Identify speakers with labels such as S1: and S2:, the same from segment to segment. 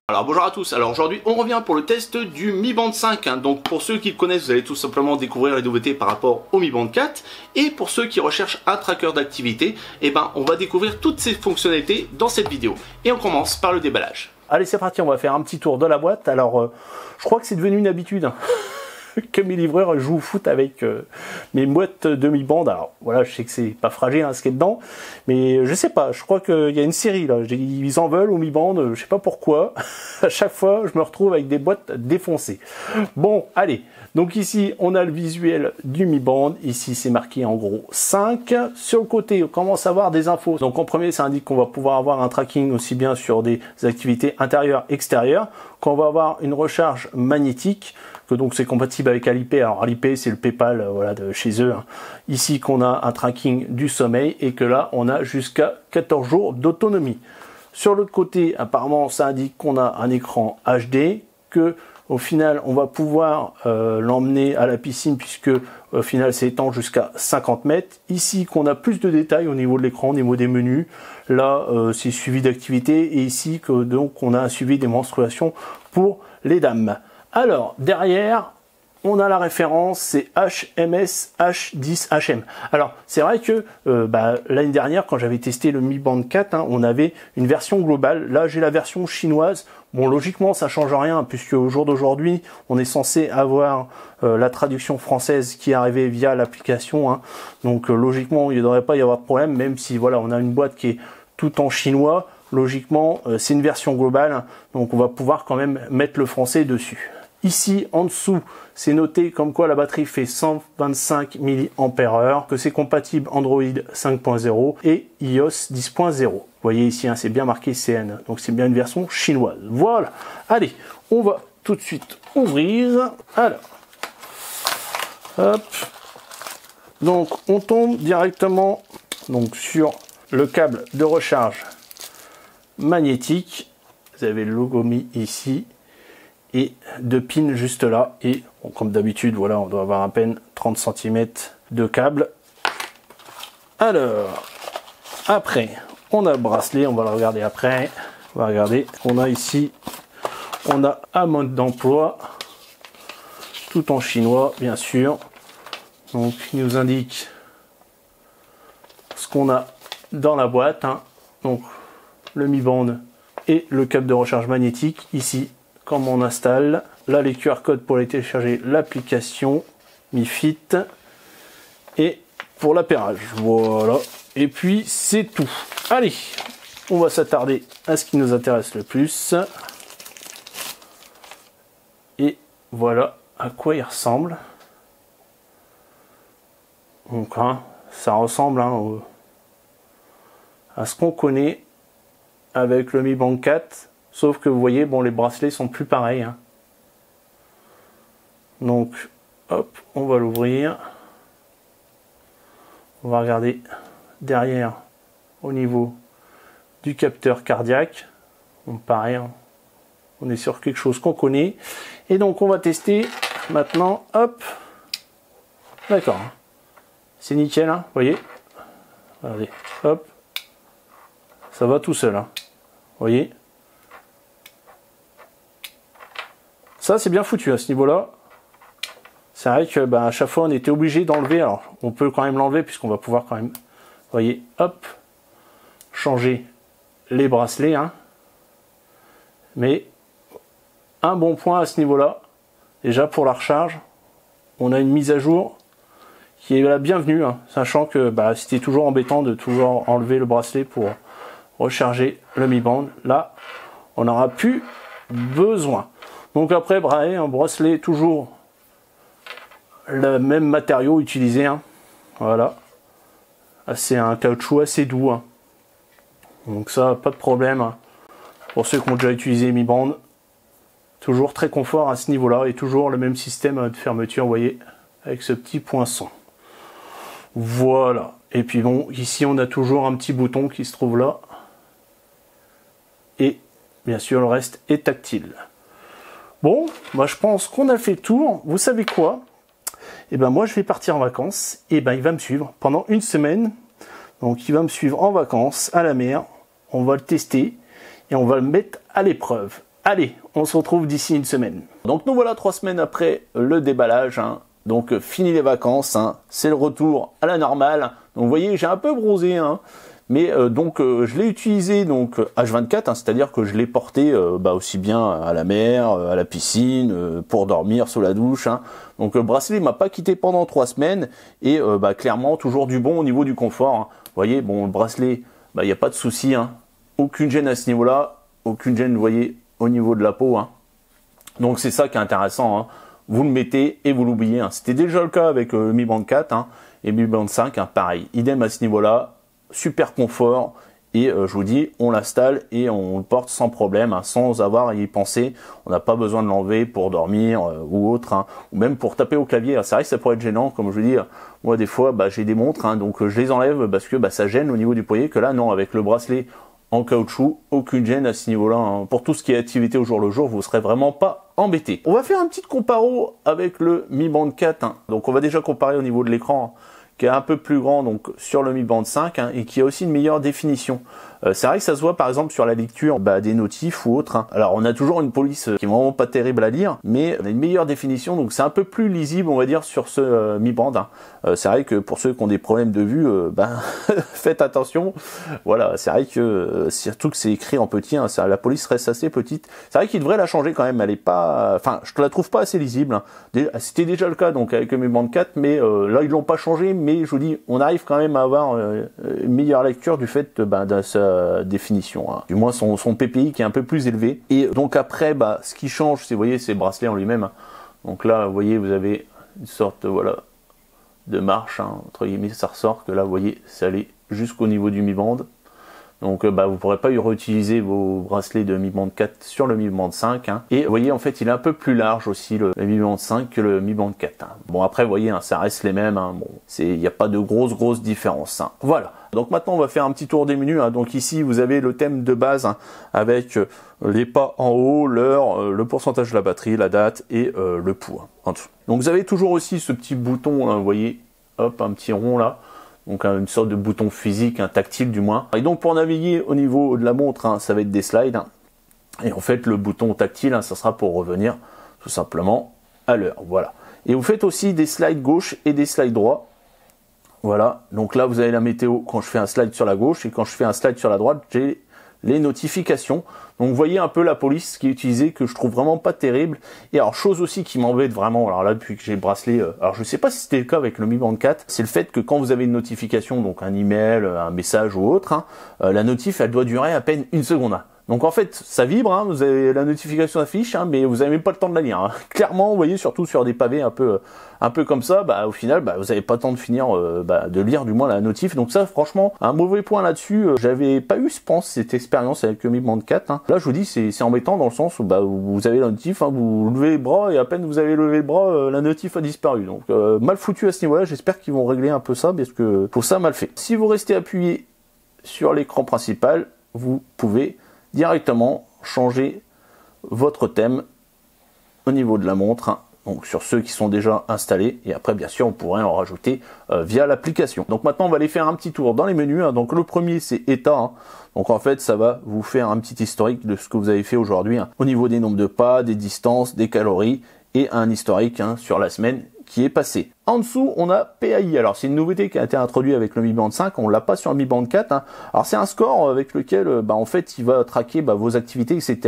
S1: Alors bonjour à tous, alors aujourd'hui on revient pour le test du Mi Band 5, donc pour ceux qui le connaissent vous allez tout simplement découvrir les nouveautés par rapport au Mi Band 4, et pour ceux qui recherchent un tracker d'activité, on va découvrir toutes ces fonctionnalités dans cette vidéo, et on commence par le déballage. Allez c'est parti, on va faire un petit tour de la boîte. Alors je crois que c'est devenu une habitude que mes livreurs jouent au foot avec mes boîtes de Mi Band. Alors voilà, je sais que c'est pas fragile ce qu'il y a dedans, mais je sais pas, je crois qu'il y a une série là, ils en veulent au Mi Band, je sais pas pourquoi. À chaque fois je me retrouve avec des boîtes défoncées. Bon allez, donc ici on a le visuel du Mi Band, ici c'est marqué en gros 5. Sur le côté on commence à avoir des infos, donc en premier ça indique qu'on va pouvoir avoir un tracking aussi bien sur des activités intérieures, extérieures, qu'on va avoir une recharge magnétique, que donc c'est compatible avec Alipay. Alors Alipay c'est le PayPal voilà, de chez eux. Ici qu'on a un tracking du sommeil et que là on a jusqu'à 14 jours d'autonomie. Sur l'autre côté apparemment ça indique qu'on a un écran HD, que au final on va pouvoir l'emmener à la piscine puisque au final c'est étanche jusqu'à 50 mètres. Ici qu'on a plus de détails au niveau de l'écran, au niveau des menus. Là c'est suivi d'activité et ici que donc on a un suivi des menstruations pour les dames. Alors derrière on a la référence, c'est HMS H10HM. Alors c'est vrai que l'année dernière quand j'avais testé le Mi Band 4, on avait une version globale. Là j'ai la version chinoise. Bon logiquement ça change rien puisque au jour d'aujourd'hui on est censé avoir la traduction française qui est arrivée via l'application. Donc logiquement il ne devrait pas y avoir de problème, même si voilà on a une boîte qui est tout en chinois. Logiquement c'est une version globale, donc on va pouvoir quand même mettre le français dessus. Ici en dessous c'est noté comme quoi la batterie fait 125 mAh, que c'est compatible Android 5.0 et iOS 10.0. Vous voyez ici c'est bien marqué CN, donc c'est bien une version chinoise. Voilà, allez on va tout de suite ouvrir. Alors hop, donc on tombe directement donc sur le câble de recharge magnétique. Vous avez le logo Mi ici et deux pins juste là, et bon, comme d'habitude voilà on doit avoir à peine 30 cm de câble. Alors après on a le bracelet, on va le regarder après. On va regarder qu'on a ici, on a un mode d'emploi tout en chinois bien sûr, donc il nous indique ce qu'on a dans la boîte, donc le Mi Band et le câble de recharge magnétique. Ici comment on installe, là les QR codes pour aller télécharger l'application Mi Fit et pour l'appairage. Voilà, et puis c'est tout. Allez, on va s'attarder à ce qui nous intéresse le plus. Et voilà à quoi il ressemble. Donc ça ressemble à ce qu'on connaît avec le Mi Band 4. Sauf que vous voyez, bon, les bracelets sont plus pareils. Donc, hop, on va l'ouvrir. On va regarder derrière au niveau du capteur cardiaque. Donc, pareil, on est sur quelque chose qu'on connaît. Et donc, on va tester maintenant. Hop, d'accord. C'est nickel, vous voyez. Regardez, hop, ça va tout seul. Vous voyez. Ça c'est bien foutu à ce niveau-là. C'est vrai que à chaque fois on était obligé d'enlever. Alors on peut quand même l'enlever puisqu'on va pouvoir quand même, vous voyez, hop, changer les bracelets. Mais un bon point à ce niveau-là, déjà pour la recharge, on a une mise à jour qui est la bienvenue, sachant que c'était toujours embêtant de toujours enlever le bracelet pour recharger le Mi Band. Là, on n'aura plus besoin. Donc après, un bracelet toujours le même matériau utilisé. Voilà. C'est un caoutchouc assez doux. Donc ça, pas de problème. Pour ceux qui ont déjà utilisé Mi Band, toujours très confort à ce niveau-là et toujours le même système de fermeture, vous voyez, avec ce petit poinçon. Voilà. Et puis bon, ici on a toujours un petit bouton qui se trouve là. Et bien sûr, le reste est tactile. Bon, je pense qu'on a fait le tour. Vous savez quoi? Moi, je vais partir en vacances. Et il va me suivre pendant une semaine. Donc, il va me suivre en vacances à la mer. On va le tester et on va le mettre à l'épreuve. Allez, on se retrouve d'ici une semaine. Donc nous voilà 3 semaines après le déballage, hein. Donc fini les vacances, hein. C'est le retour à la normale. Donc vous voyez, j'ai un peu bronzé, hein. Mais je l'ai utilisé donc H24, hein, c'est-à-dire que je l'ai porté aussi bien à la mer, à la piscine, pour dormir sous la douche, hein. Donc le bracelet m'a pas quitté pendant 3 semaines et clairement toujours du bon au niveau du confort, hein. Vous voyez, bon, le bracelet, il n'y a pas de souci, hein. Aucune gêne à ce niveau-là, aucune gêne, vous voyez, au niveau de la peau, hein. Donc c'est ça qui est intéressant, hein. Vous le mettez et vous l'oubliez, hein. C'était déjà le cas avec le Mi Band 4, hein, et Mi Band 5, hein, pareil, idem à ce niveau-là. Super confort et je vous dis, on l'installe et on le porte sans problème, hein, sans avoir à y penser. On n'a pas besoin de l'enlever pour dormir ou autre, hein, ou même pour taper au clavier. C'est vrai que ça pourrait être gênant, comme je vous dis, moi des fois j'ai des montres, hein, donc je les enlève parce que ça gêne au niveau du poignet, que là non, avec le bracelet en caoutchouc, aucune gêne à ce niveau-là, hein. Pour tout ce qui est activité au jour le jour, vous ne serez vraiment pas embêté. On va faire un petit comparo avec le Mi Band 4, hein. Donc on va déjà comparer au niveau de l'écran, hein, qui est un peu plus grand donc sur le Mi Band 5, hein, et qui a aussi une meilleure définition. C'est vrai que ça se voit par exemple sur la lecture des notifs ou autres, hein. Alors on a toujours une police qui est vraiment pas terrible à lire, mais on a une meilleure définition, donc c'est un peu plus lisible on va dire sur ce Mi Band, hein. C'est vrai que pour ceux qui ont des problèmes de vue, faites attention. Voilà, c'est vrai que surtout que c'est écrit en petit, hein, la police reste assez petite. C'est vrai qu'il devrait la changer quand même, elle est pas, enfin je la trouve pas assez lisible, hein. C'était déjà le cas donc avec le Mi Band 4, mais là ils l'ont pas changé, mais je vous dis, on arrive quand même à avoir une meilleure lecture du fait de sa définition, hein. Du moins son PPI qui est un peu plus élevé. Et donc après, ce qui change, c'est, vous voyez, c'est le bracelet en lui-même, hein. Donc là, vous voyez, vous avez une sorte, voilà, de marche, hein, entre guillemets, ça ressort que là, vous voyez, ça allait jusqu'au niveau du Mi Band. Donc vous ne pourrez pas réutiliser vos bracelets de Mi Band 4 sur le Mi Band 5, hein. Et vous voyez, en fait, il est un peu plus large aussi le Mi Band 5 que le Mi Band 4, hein. Bon, après, vous voyez, hein, ça reste les mêmes, hein. Bon, il n'y a pas de grosse différence, hein. Voilà. Donc maintenant, on va faire un petit tour des menus, hein. Donc ici, vous avez le thème de base, hein, avec les pas en haut, l'heure, le pourcentage de la batterie, la date et le pouls, hein, en dessous. Donc vous avez toujours aussi ce petit bouton, là, vous voyez, hop, un petit rond là. Donc une sorte de bouton physique, un tactile du moins. Et donc pour naviguer au niveau de la montre, hein, ça va être des slides, hein. Et en fait le bouton tactile, hein, ça sera pour revenir tout simplement à l'heure. Voilà. Et vous faites aussi des slides gauche et des slides droit. Voilà. Donc là vous avez la météo quand je fais un slide sur la gauche, et quand je fais un slide sur la droite, j'ai les notifications. Donc vous voyez un peu la police qui est utilisée, que je trouve vraiment pas terrible. Et alors chose aussi qui m'embête vraiment, alors là depuis que j'ai le bracelet, alors je sais pas si c'était le cas avec le Mi Band 4, c'est le fait que quand vous avez une notification, donc un email, un message ou autre, hein, la notif elle doit durer à peine 1 seconde, hein. Donc en fait ça vibre, hein, vous avez la notification affiche, hein, mais vous n'avez même pas le temps de la lire, hein. Clairement, vous voyez, surtout sur des pavés un peu comme ça, au final vous n'avez pas le temps de finir de lire du moins la notif. Donc ça franchement un mauvais point là-dessus. J'avais pas eu, je pense, cette expérience avec le Mi Band 4, hein. Là je vous dis, c'est embêtant dans le sens où vous avez la notif, hein, vous levez les bras et à peine vous avez levé le bras, la notif a disparu. Donc mal foutu à ce niveau-là. J'espère qu'ils vont régler un peu ça, parce que pour ça mal fait. Si vous restez appuyé sur l'écran principal, vous pouvez directement changer votre thème au niveau de la montre, hein. Donc sur ceux qui sont déjà installés, et après bien sûr on pourrait en rajouter via l'application. Donc maintenant on va aller faire un petit tour dans les menus, hein. Donc le premier c'est état, hein. Donc en fait ça va vous faire un petit historique de ce que vous avez fait aujourd'hui, hein, au niveau des nombres de pas, des distances, des calories, et un historique, hein, sur la semaine qui est passée. En dessous, on a PAI. Alors, c'est une nouveauté qui a été introduite avec le Mi Band 5. On l'a pas sur le Mi Band 4, hein. Alors, c'est un score avec lequel, en fait, il va traquer vos activités, etc.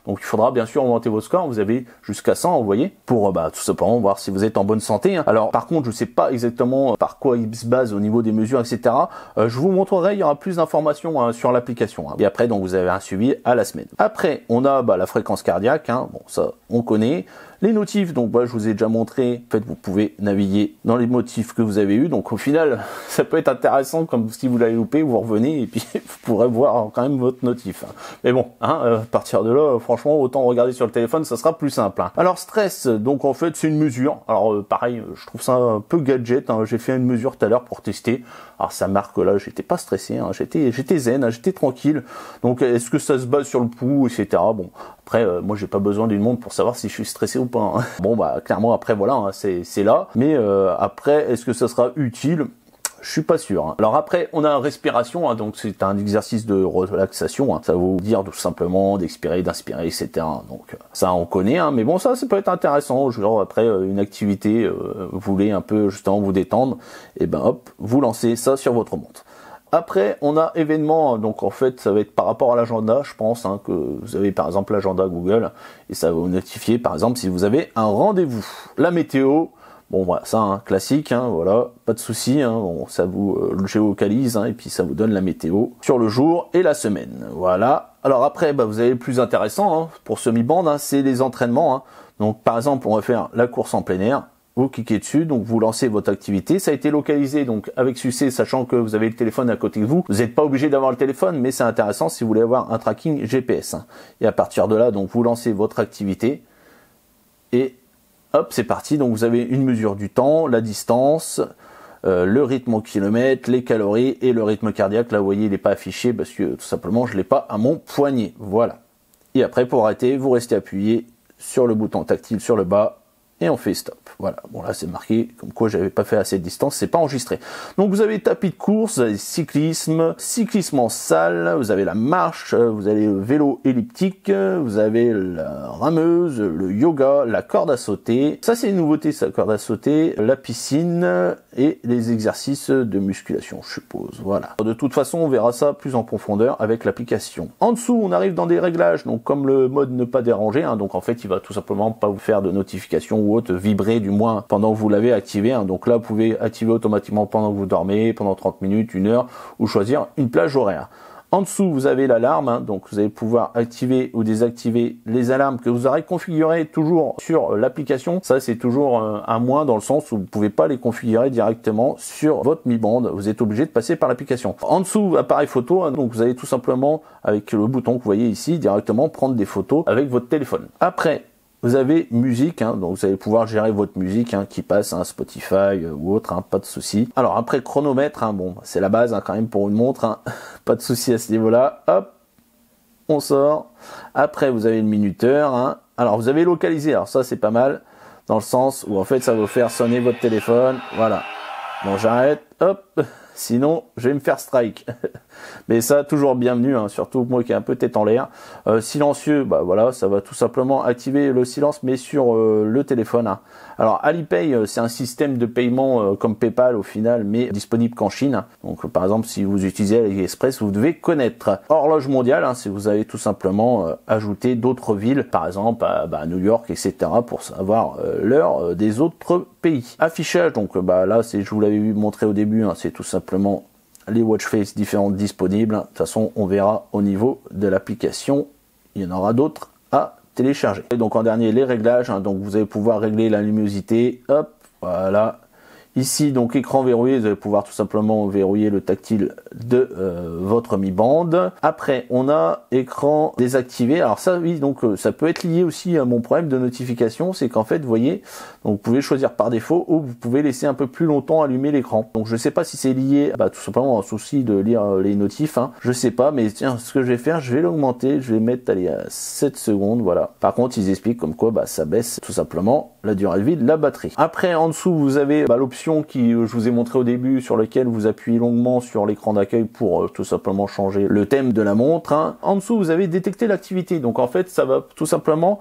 S1: Donc, il faudra bien sûr augmenter vos scores. Vous avez jusqu'à 100, vous voyez, pour tout simplement voir si vous êtes en bonne santé, hein. Alors, par contre, je sais pas exactement par quoi il se base au niveau des mesures, etc. Je vous montrerai, il y aura plus d'informations, hein, sur l'application, hein. Et après, donc, vous avez un suivi à la semaine. Après, on a la fréquence cardiaque, hein. Bon, ça, on connaît. Les notifs, donc je vous ai déjà montré, en fait vous pouvez naviguer dans les motifs que vous avez eu, donc au final ça peut être intéressant, comme si vous l'avez loupé, vous revenez et puis vous pourrez voir quand même votre notif, hein. Mais bon, hein, à partir de là, franchement, autant regarder sur le téléphone, ça sera plus simple, hein. Alors stress, donc en fait c'est une mesure, alors pareil, je trouve ça un peu gadget, hein. J'ai fait une mesure tout à l'heure pour tester, alors ça marque là, j'étais pas stressé, hein. J'étais zen, hein, j'étais tranquille, donc est-ce que ça se base sur le pouls, etc. Bon, après, moi j'ai pas besoin d'une montre pour savoir si je suis stressé ou pas, hein. Bon clairement après voilà, hein, c'est là, mais après est-ce que ça sera utile?
S2: Je suis pas sûr. Hein. Alors après, on a respiration, hein, donc c'est un exercice de relaxation. Hein. Ça va vous dire tout simplement d'expirer, d'inspirer, etc. Donc ça, on connaît, hein, mais bon, ça peut être intéressant. Genre après une activité, vous voulez un peu justement vous détendre, et ben hop, vous lancez ça sur votre montre. Après, on a événements, donc en fait, ça va être par rapport à l'agenda, je pense, hein, que vous avez par exemple l'agenda Google, et ça va vous notifier, par exemple, si vous avez un rendez-vous. La météo, bon, voilà, ça, hein, classique, hein, voilà, pas de souci, hein, bon, ça vous géolocalise, hein, et puis ça vous donne la météo sur le jour et la semaine, voilà. Alors après, bah, vous avez le plus intéressant, hein, pour ce Mi Band, hein, c'est les entraînements, hein. Donc par exemple, on va faire la course en plein air. Vous cliquez dessus, donc vous lancez votre activité. Ça a été localisé donc avec succès, sachant que vous avez le téléphone à côté de vous. Vous n'êtes pas obligé d'avoir le téléphone, mais c'est intéressant si vous voulez avoir un tracking GPS. Hein. Et à partir de là, donc vous lancez votre activité et hop, c'est parti. Donc vous avez une mesure du temps, la distance, le rythme au kilomètre, les calories et le rythme cardiaque. Là, vous voyez, il n'est pas affiché parce que tout simplement, je l'ai pas à mon poignet. Voilà. Et après, pour arrêter, vous restez appuyé sur le bouton tactile sur le bas. Et on fait stop. Voilà. Bon là c'est marqué comme quoi j'avais pas fait assez de distance, c'est pas enregistré. Donc vous avez tapis de course, vous avez cyclisme, cyclisme en salle, vous avez la marche, vous avez le vélo elliptique, vous avez la rameuse, le yoga, la corde à sauter. Ça c'est une nouveauté, ça, corde à sauter, la piscine et les exercices de musculation, je suppose. Voilà. De toute façon, on verra ça plus en profondeur avec l'application. En dessous, on arrive dans des réglages, donc comme le mode ne pas déranger, hein, donc en fait, il va tout simplement pas vous faire de notification ou autre, vibrer du moins pendant que vous l'avez activé. Hein. Donc là, vous pouvez activer automatiquement pendant que vous dormez, pendant 30 minutes, 1 heure, ou choisir une plage horaire. En dessous, vous avez l'alarme, hein, donc vous allez pouvoir activer ou désactiver les alarmes que vous aurez configurées toujours sur l'application. Ça, c'est toujours un moins dans le sens où vous ne pouvez pas les configurer directement sur votre Mi Band. Vous êtes obligé de passer par l'application. En dessous, appareil photo, hein, donc vous allez tout simplement, avec le bouton que vous voyez ici, directement prendre des photos avec votre téléphone. Après, vous avez musique, hein, donc vous allez pouvoir gérer votre musique hein, qui passe, hein, Spotify ou autre, hein, pas de souci. Alors après chronomètre, hein, bon, c'est la base hein, quand même pour une montre, hein, pas de souci à ce niveau-là. Hop, on sort. Après vous avez le minuteur. Hein. Alors vous avez localisé, alors ça c'est pas mal, dans le sens où en fait ça va vous faire sonner votre téléphone. Voilà. Bon j'arrête, hop. Sinon, je vais me faire strike. Mais ça, toujours bienvenu, hein, surtout moi qui ai un peu tête en l'air. Silencieux, bah voilà, ça va tout simplement activer le silence, mais sur le téléphone. Hein. Alors, Alipay, c'est un système de paiement comme PayPal au final, mais disponible qu'en Chine. Donc, par exemple, si vous utilisez AliExpress, vous devez connaître. Horloge mondiale, hein, si vous avez tout simplement ajouté d'autres villes, par exemple à New York, etc., pour savoir l'heure des autres pays. Affichage, donc bah là, je vous l'avais montré au début, hein, c'est tout simplement les watch face différentes disponibles. De toute façon, on verra au niveau de l'application. Il y en aura d'autres à télécharger. Et donc en dernier, les réglages. Hein, donc vous allez pouvoir régler la luminosité. Hop, voilà. Ici, donc écran verrouillé, vous allez pouvoir tout simplement verrouiller le tactile de votre Mi Band. Après, on a écran désactivé. Alors ça, oui, donc ça peut être lié aussi à mon problème de notification, c'est qu'en fait, vous voyez, donc vous pouvez choisir par défaut ou vous pouvez laisser un peu plus longtemps allumer l'écran. Donc je sais pas si c'est lié, tout simplement un souci de lire les notifs. Hein. Je sais pas, mais tiens, ce que je vais faire, je vais l'augmenter, je vais mettre allez, à 7 secondes, voilà. Par contre, ils expliquent comme quoi ça baisse tout simplement la durée de vie de la batterie. Après, en dessous, vous avez l'option qui je vous ai montré au début, sur lequel vous appuyez longuement sur l'écran d'accueil pour tout simplement changer le thème de la montre. Hein. En dessous, vous avez détecté l'activité. Donc en fait, ça va tout simplement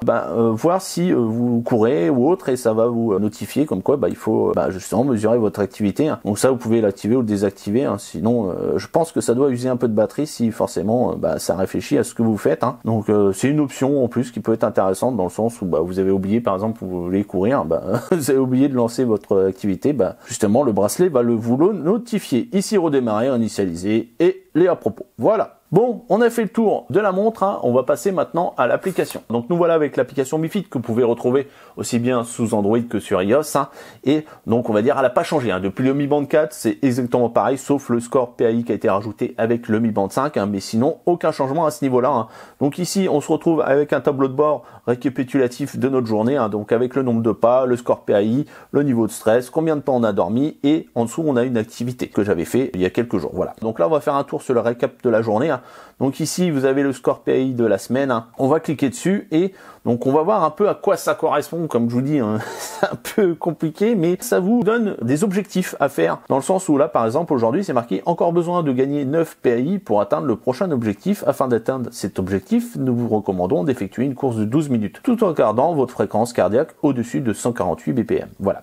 S2: voir si vous courez ou autre, et ça va vous notifier comme quoi il faut justement mesurer votre activité. Hein. Donc ça, vous pouvez l'activer ou le désactiver. Hein. Sinon, je pense que ça doit user un peu de batterie si forcément ça réfléchit à ce que vous faites. Hein. Donc c'est une option en plus qui peut être intéressante dans le sens où vous avez oublié, par exemple, vous voulez courir, vous avez oublié de lancer votre activité, justement le bracelet va vous le notifier. Ici redémarrer, initialiser et les à propos. Voilà. Bon, on a fait le tour de la montre, hein. On va passer maintenant à l'application. Donc nous voilà avec l'application Mi Fit que vous pouvez retrouver aussi bien sous Android que sur iOS. Hein. Et donc on va dire elle n'a pas changé. Hein. Depuis le Mi Band 4, c'est exactement pareil, sauf le score PAI qui a été rajouté avec le Mi Band 5. Hein. Mais sinon, aucun changement à ce niveau-là. Hein. Donc ici, on se retrouve avec un tableau de bord récapitulatif de notre journée. Hein. Donc avec le nombre de pas, le score PAI, le niveau de stress, combien de temps on a dormi. Et en dessous, on a une activité que j'avais fait il y a quelques jours. Voilà. Donc là, on va faire un tour sur le récap de la journée. Hein. Donc ici, vous avez le score PAI de la semaine, hein. On va cliquer dessus et donc on va voir un peu à quoi ça correspond. Comme je vous dis, hein, c'est un peu compliqué, mais ça vous donne des objectifs à faire. Dans le sens où là, par exemple, aujourd'hui, c'est marqué encore besoin de gagner 9 PAI pour atteindre le prochain objectif. Afin d'atteindre cet objectif, nous vous recommandons d'effectuer une course de 12 minutes, tout en gardant votre fréquence cardiaque au-dessus de 148 BPM. Voilà.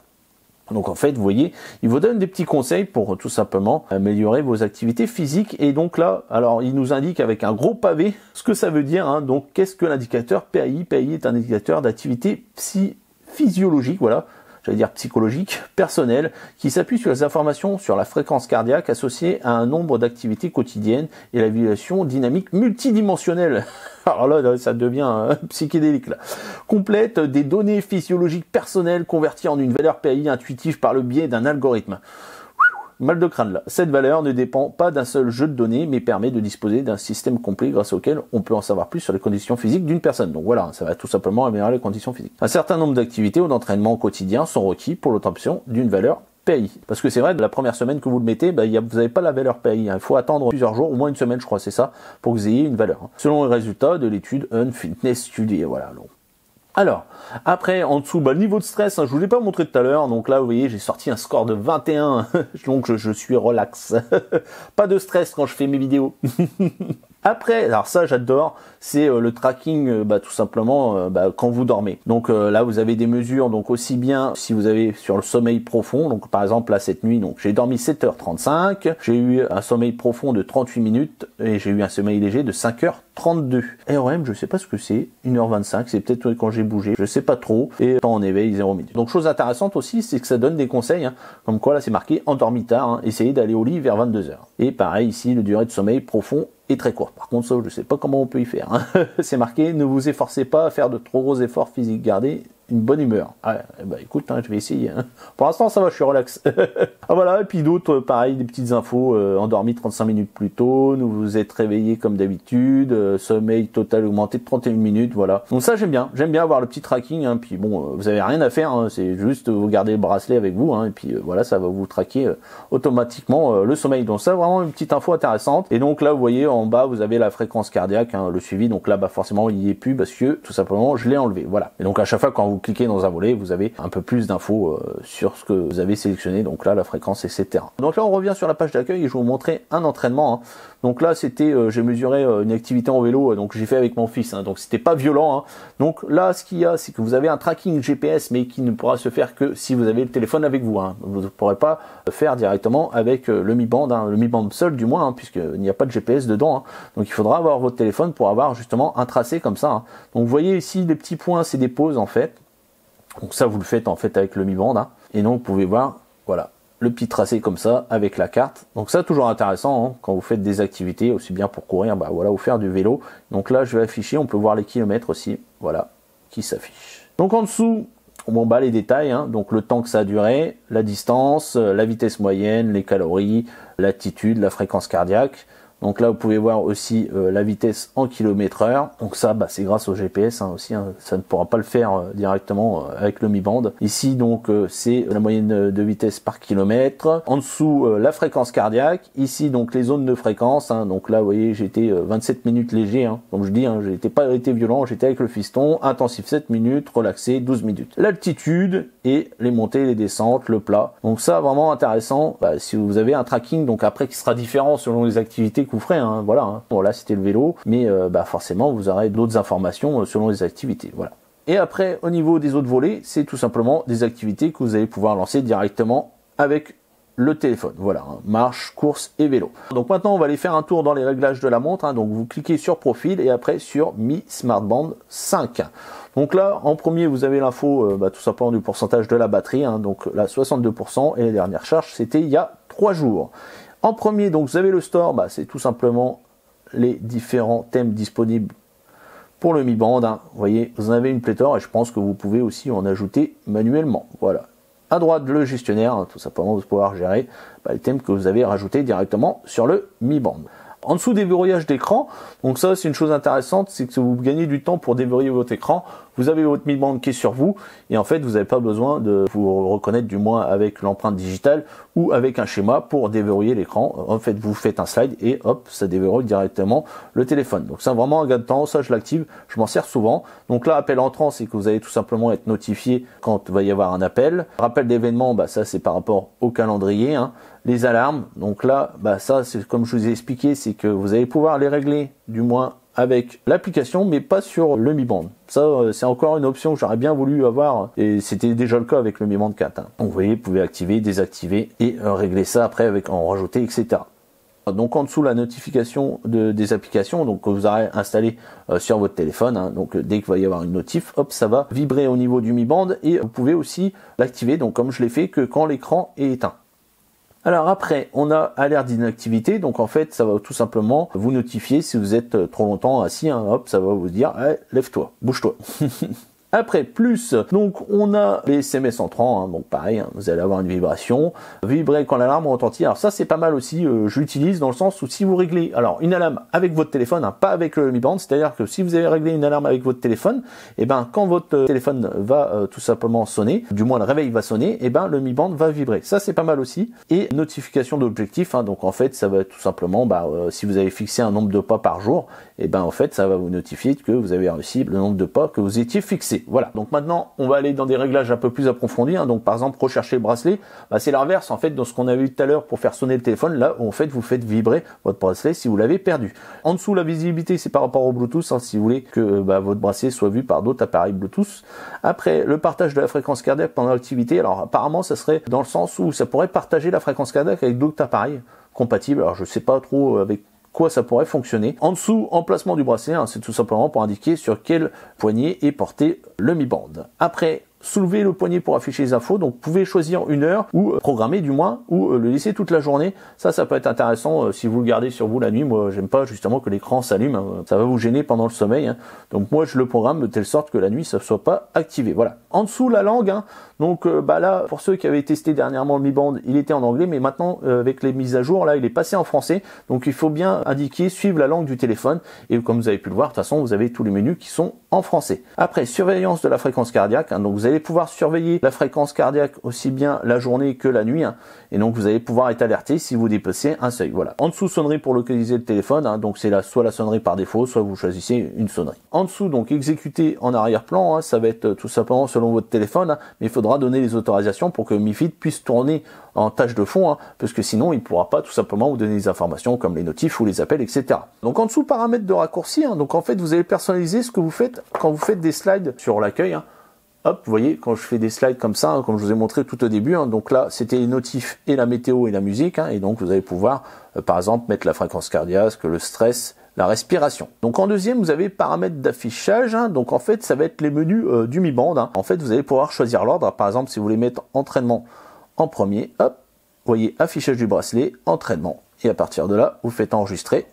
S2: Donc en fait, vous voyez, il vous donne des petits conseils pour tout simplement améliorer vos activités physiques. Et donc là, alors il nous indique avec un gros pavé ce que ça veut dire, hein. Donc qu'est-ce que l'indicateur PAI? PAI est un indicateur d'activité physiologique, voilà, j'allais dire psychologique, personnelle, qui s'appuie sur les informations sur la fréquence cardiaque associée à un nombre d'activités quotidiennes et l'évaluation dynamique multidimensionnelle. Alors là, ça devient psychédélique là. Complète des données physiologiques personnelles converties en une valeur PAI intuitive par le biais d'un algorithme. Mal de crâne là. Cette valeur ne dépend pas d'un seul jeu de données, mais permet de disposer d'un système complet grâce auquel on peut en savoir plus sur les conditions physiques d'une personne. Donc voilà, ça va tout simplement améliorer les conditions physiques. Un certain nombre d'activités ou d'entraînements quotidiens sont requis pour l'obtention d'une valeur PAI. Parce que c'est vrai, de la première semaine que vous le mettez, vous n'avez pas la valeur PAI. Hein. Il faut attendre plusieurs jours, au moins une semaine, je crois, c'est ça, pour que vous ayez une valeur. Hein. Selon les résultats de l'étude Unfitness Study. Voilà. Donc. Alors, après, en dessous, le niveau de stress, hein, je vous l'ai pas montré tout à l'heure. Donc là, vous voyez, j'ai sorti un score de 21. Donc je suis relax. Pas de stress quand je fais mes vidéos. Après, alors ça j'adore, c'est le tracking tout simplement quand vous dormez. Donc là vous avez des mesures, donc aussi bien si vous avez sur le sommeil profond, donc par exemple là cette nuit, donc j'ai dormi 7h35, j'ai eu un sommeil profond de 38 minutes et j'ai eu un sommeil léger de 5h32. REM, je sais pas ce que c'est, 1h25, c'est peut-être quand j'ai bougé, je sais pas trop, et temps en éveil 0 minutes. Donc chose intéressante aussi, c'est que ça donne des conseils, hein, comme quoi là c'est marqué endormi tard, hein, essayez d'aller au lit vers 22h. Et pareil ici, le durée de sommeil profond est très courte. Par contre, ça, je sais pas comment on peut y faire. Hein. C'est marqué, ne vous efforcez pas à faire de trop gros efforts physiques. Gardez une bonne humeur. Ah, écoute, hein, je vais essayer. Hein. Pour l'instant, ça va, je suis relax. Ah voilà, et puis d'autres, pareil, des petites infos. Endormi 35 minutes plus tôt, nous vous êtes réveillé comme d'habitude, sommeil total augmenté de 31 minutes, voilà. Donc ça, j'aime bien avoir le petit tracking. Hein. Puis bon, vous avez rien à faire, hein. C'est juste vous gardez le bracelet avec vous, hein. Et puis voilà, ça va vous traquer automatiquement le sommeil. Donc ça, vraiment une petite info intéressante. Et donc là, vous voyez, en bas, vous avez la fréquence cardiaque, hein, le suivi. Donc là, forcément, il n'y est plus parce que tout simplement, je l'ai enlevé. Voilà. Et donc à chaque fois, quand vous cliquez dans un volet, vous avez un peu plus d'infos sur ce que vous avez sélectionné. Donc là, la fréquence, etc. Donc là, on revient sur la page d'accueil et je vais vous montrer un entraînement. Hein. Donc là, c'était, j'ai mesuré une activité en vélo, donc j'ai fait avec mon fils. Hein, donc c'était pas violent. Hein. Donc là, ce qu'il y a, c'est que vous avez un tracking GPS, mais qui ne pourra se faire que si vous avez le téléphone avec vous. Hein. Vous ne pourrez pas faire directement avec le Mi Band, hein, le Mi Band seul du moins, hein, puisqu'il n'y a pas de GPS dedans. Hein. Donc il faudra avoir votre téléphone pour avoir justement un tracé comme ça. Hein. Donc vous voyez ici, les petits points, c'est des pauses en fait. Donc ça, vous le faites en fait avec le Mi Band. Hein. Et donc vous pouvez voir, voilà, le petit tracé comme ça avec la carte. Donc ça, toujours intéressant hein, quand vous faites des activités, aussi bien pour courir, voilà, ou faire du vélo. Donc là, je vais afficher, on peut voir les kilomètres aussi, voilà, qui s'affichent. Donc en dessous, les détails, hein, donc le temps que ça a duré, la distance, la vitesse moyenne, les calories, l'altitude, la fréquence cardiaque. Donc là, vous pouvez voir aussi la vitesse en km/h. Donc ça, c'est grâce au GPS hein, aussi. Hein. Ça ne pourra pas le faire directement avec le Mi Band. Ici, donc, c'est la moyenne de vitesse par kilomètre. En dessous, la fréquence cardiaque. Ici, donc, les zones de fréquence. Hein. Donc là, vous voyez, j'étais 27 minutes léger. Hein. Comme je dis, hein, j'ai pas été violent. J'étais avec le fiston. Intensif 7 minutes. Relaxé 12 minutes. L'altitude et les montées, les descentes, le plat. Donc ça, vraiment intéressant. Si vous avez un tracking, donc après, qui sera différent selon les activités que vous ferez, hein, voilà. Hein. Bon là c'était le vélo, mais forcément vous aurez d'autres informations selon les activités, voilà. Et après au niveau des autres volets, c'est tout simplement des activités que vous allez pouvoir lancer directement avec le téléphone, voilà, hein, marche, course et vélo. Donc maintenant on va aller faire un tour dans les réglages de la montre, hein, donc vous cliquez sur profil et après sur Mi Smart Band 5. Donc là en premier vous avez l'info tout simplement du pourcentage de la batterie, hein, donc là 62% et la dernière charge c'était il y a 3 jours. En premier, donc vous avez le store, c'est tout simplement les différents thèmes disponibles pour le Mi Band. Hein. Vous voyez, vous en avez une pléthore et je pense que vous pouvez aussi en ajouter manuellement. Voilà. À droite, le gestionnaire, hein, tout simplement, vous pouvoir gérer les thèmes que vous avez rajoutés directement sur le Mi Band. En dessous, déverrouillage d'écran. Donc ça, c'est une chose intéressante, c'est que vous gagnez du temps pour déverrouiller votre écran. Vous avez votre Mi Band qui est sur vous et en fait, vous n'avez pas besoin de vous reconnaître, du moins avec l'empreinte digitale ou avec un schéma pour déverrouiller l'écran. En fait, vous faites un slide et hop, ça déverrouille directement le téléphone. Donc c'est vraiment un gain de temps. Ça, je l'active. Je m'en sers souvent. Donc là, appel entrant, c'est que vous allez tout simplement être notifié quand il va y avoir un appel. Rappel d'événement, ça c'est par rapport au calendrier. Les alarmes, donc là, ça c'est comme je vous ai expliqué, c'est que vous allez pouvoir les régler, du moins avec l'application, mais pas sur le Mi Band. Ça, c'est encore une option que j'aurais bien voulu avoir, et c'était déjà le cas avec le Mi Band 4. Donc vous voyez, vous pouvez activer, désactiver, et régler ça après avec en rajouter, etc. Donc en dessous, la notification des applications, donc que vous aurez installé sur votre téléphone. Donc dès qu'il va y avoir une notif, hop, ça va vibrer au niveau du Mi Band, et vous pouvez aussi l'activer, donc comme je l'ai fait, que quand l'écran est éteint. Alors après, on a alerte d'inactivité, donc en fait, ça va tout simplement vous notifier si vous êtes trop longtemps assis, hop, ça va vous dire, lève-toi, bouge-toi. Après, plus, donc on a les SMS entrants, donc pareil, vous allez avoir une vibration, vibrer quand l'alarme retentit. Alors ça c'est pas mal aussi, je l'utilise dans le sens où si vous réglez, alors une alarme avec votre téléphone, pas avec le Mi Band, c'est-à-dire que si vous avez réglé une alarme avec votre téléphone, quand votre téléphone va tout simplement sonner, du moins le réveil va sonner, le Mi Band va vibrer. Ça c'est pas mal aussi. Et notification d'objectif, donc en fait ça va tout simplement, si vous avez fixé un nombre de pas par jour, en fait ça va vous notifier que vous avez réussi le nombre de pas que vous étiez fixé. Voilà, donc maintenant on va aller dans des réglages un peu plus approfondis. Donc par exemple, rechercher le bracelet, c'est l'inverse en fait de ce qu'on a vu tout à l'heure pour faire sonner le téléphone. Là où en fait vous faites vibrer votre bracelet si vous l'avez perdu. En dessous, la visibilité, c'est par rapport au Bluetooth, si vous voulez que votre bracelet soit vu par d'autres appareils Bluetooth. Après, le partage de la fréquence cardiaque pendant l'activité. Alors apparemment ça serait dans le sens où ça pourrait partager la fréquence cardiaque avec d'autres appareils compatibles. Alors je sais pas trop avec quoi ça pourrait fonctionner. En dessous, emplacement du bracelet, c'est tout simplement pour indiquer sur quel poignet est porté le Mi Band. Après, soulever le poignet pour afficher les infos, donc vous pouvez choisir une heure ou programmer du moins, ou le laisser toute la journée. Ça peut être intéressant si vous le gardez sur vous la nuit. Moi j'aime pas justement que l'écran s'allume, ça va vous gêner pendant le sommeil, donc moi je le programme de telle sorte que la nuit ça soit pas activé. Voilà. En dessous, la langue, donc là pour ceux qui avaient testé dernièrement le Mi Band, il était en anglais, mais maintenant avec les mises à jour là il est passé en français, donc il faut bien indiquer suivre la langue du téléphone, et comme vous avez pu le voir, de toute façon vous avez tous les menus qui sont en français. Après, surveillance de la fréquence cardiaque, donc vous allez pouvoir surveiller la fréquence cardiaque aussi bien la journée que la nuit, et donc vous allez pouvoir être alerté si vous dépassez un seuil. Voilà. En dessous, sonnerie pour localiser le téléphone, donc c'est soit la sonnerie par défaut, soit vous choisissez une sonnerie. En dessous, donc exécuter en arrière-plan, ça va être tout simplement selon votre téléphone, mais il faudra donner les autorisations pour que Mi Fit puisse tourner en tâche de fond, parce que sinon il ne pourra pas tout simplement vous donner des informations comme les notifs ou les appels, etc. Donc en dessous, paramètres de raccourci, donc en fait vous allez personnaliser ce que vous faites quand vous faites des slides sur l'accueil. Hop, vous voyez, quand je fais des slides comme ça, comme je vous ai montré tout au début, donc là c'était les notifs et la météo et la musique, et donc vous allez pouvoir par exemple mettre la fréquence cardiaque, le stress, la respiration. Donc en deuxième, vous avez paramètres d'affichage, donc en fait ça va être les menus du Mi Band. En fait vous allez pouvoir choisir l'ordre, par exemple si vous voulez mettre entraînement en premier, hop, vous voyez affichage du bracelet, entraînement, et à partir de là vous faites enregistrer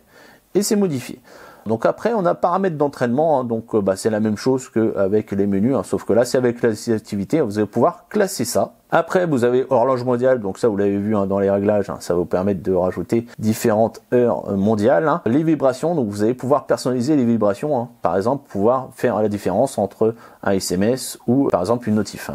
S2: et c'est modifié. Donc après on a paramètres d'entraînement, donc c'est la même chose qu'avec les menus, sauf que là c'est avec les activités, vous allez pouvoir classer ça. Après vous avez horloge mondiale, donc ça vous l'avez vu dans les réglages, ça va vous permettre de rajouter différentes heures mondiales. Les vibrations, donc vous allez pouvoir personnaliser les vibrations, par exemple pouvoir faire la différence entre un SMS ou par exemple une notif.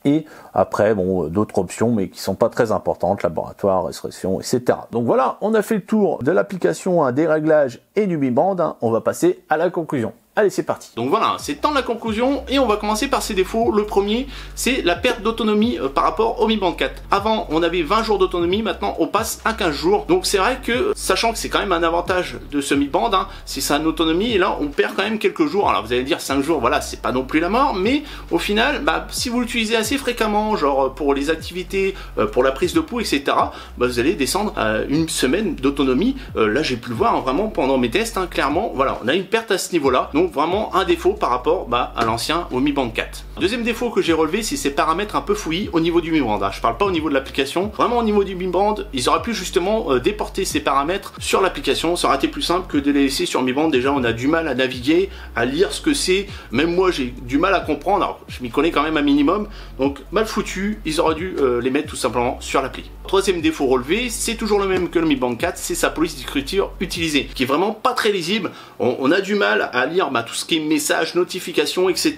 S2: Et après, d'autres options, mais qui sont pas très importantes, laboratoire, restriction, etc. Donc voilà, on a fait le tour de l'application, des réglages et du Mi Band. On va passer à la conclusion. Allez, c'est parti.
S1: Donc voilà, c'est temps de la conclusion et on va commencer par ses défauts. Le premier, c'est la perte d'autonomie par rapport au Mi Band 4. Avant, on avait 20 jours d'autonomie, maintenant on passe à 15 jours. Donc c'est vrai que, sachant que c'est quand même un avantage de ce Mi Band, c'est sa autonomie, et là on perd quand même quelques jours. Alors vous allez dire 5 jours, voilà, c'est pas non plus la mort, mais au final, si vous l'utilisez assez fréquemment, genre pour les activités, pour la prise de pouls, etc., vous allez descendre à une semaine d'autonomie. Là j'ai pu le voir vraiment pendant mes tests, clairement, voilà, on a une perte à ce niveau-là. Donc vraiment un défaut par rapport à l'ancien, au Mi Band 4. Deuxième défaut que j'ai relevé, c'est ces paramètres un peu fouillis au niveau du Mi Band. Je parle pas au niveau de l'application, vraiment au niveau du Mi Band, ils auraient pu justement déporter ces paramètres sur l'application. Ça aurait été plus simple que de les laisser sur Mi Band. Déjà on a du mal à naviguer, à lire ce que c'est, même moi j'ai du mal à comprendre. Alors je m'y connais quand même un minimum, donc mal foutu, ils auraient dû les mettre tout simplement sur l'appli. Troisième défaut relevé, c'est toujours le même que le Mi Band 4, c'est sa police d'écriture utilisée, qui est vraiment pas très lisible. On a du mal à lire tout ce qui est messages, notifications, etc.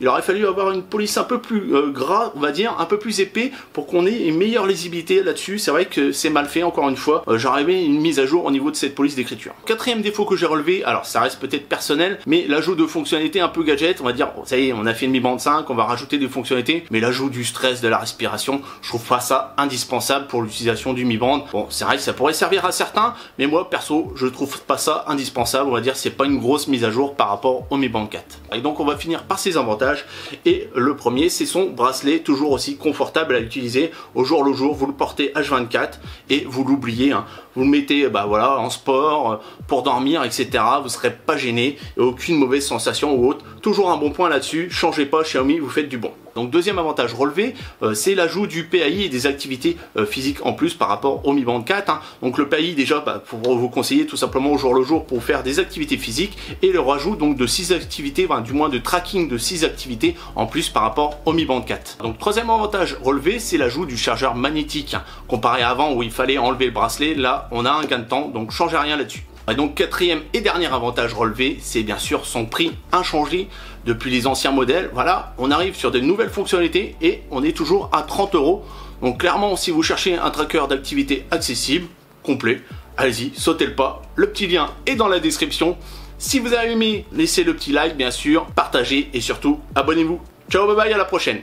S1: Il aurait fallu avoir une police un peu plus gras, on va dire, un peu plus épais, pour qu'on ait une meilleure lisibilité là-dessus. C'est vrai que c'est mal fait, encore une fois. J'aurais aimé une mise à jour au niveau de cette police d'écriture. Quatrième défaut que j'ai relevé, alors ça reste peut-être personnel, mais l'ajout de fonctionnalités un peu gadget, on va dire, ça y est, on a fait le Mi Band 5, on va rajouter des fonctionnalités, mais l'ajout du stress, de la respiration, je trouve pas ça indispensable pour l'utilisation du Mi Band. Bon, c'est vrai que ça pourrait servir à certains, mais moi, perso, je trouve pas ça indispensable, on va dire, c'est pas une grosse mise à jour par rapport au Mi Band 4. Et donc, on va finir par ses avantages, et le premier, c'est son bracelet, toujours aussi confortable à utiliser, au jour le jour, vous le portez H24, et vous l'oubliez, hein. Vous le mettez voilà, en sport, pour dormir, etc. Vous ne serez pas gêné, et aucune mauvaise sensation ou autre. Toujours un bon point là-dessus, changez pas Xiaomi, vous faites du bon. Donc deuxième avantage relevé, c'est l'ajout du PAI et des activités physiques en plus par rapport au Mi Band 4. Hein. Donc le PAI déjà pour vous conseiller tout simplement au jour le jour pour faire des activités physiques, et le rajout donc de 6 activités, enfin, du moins de tracking de 6 activités en plus par rapport au Mi Band 4. Donc troisième avantage relevé, c'est l'ajout du chargeur magnétique. Hein. Comparé à avant où il fallait enlever le bracelet, là on a un gain de temps, donc changez rien là-dessus. Et donc quatrième et dernier avantage relevé, c'est bien sûr son prix inchangé depuis les anciens modèles. Voilà, on arrive sur de nouvelles fonctionnalités et on est toujours à 30 €. Donc clairement, si vous cherchez un tracker d'activité accessible, complet, allez-y, sautez le pas. Le petit lien est dans la description. Si vous avez aimé, laissez le petit like bien sûr, partagez et surtout abonnez-vous. Ciao, bye bye, à la prochaine.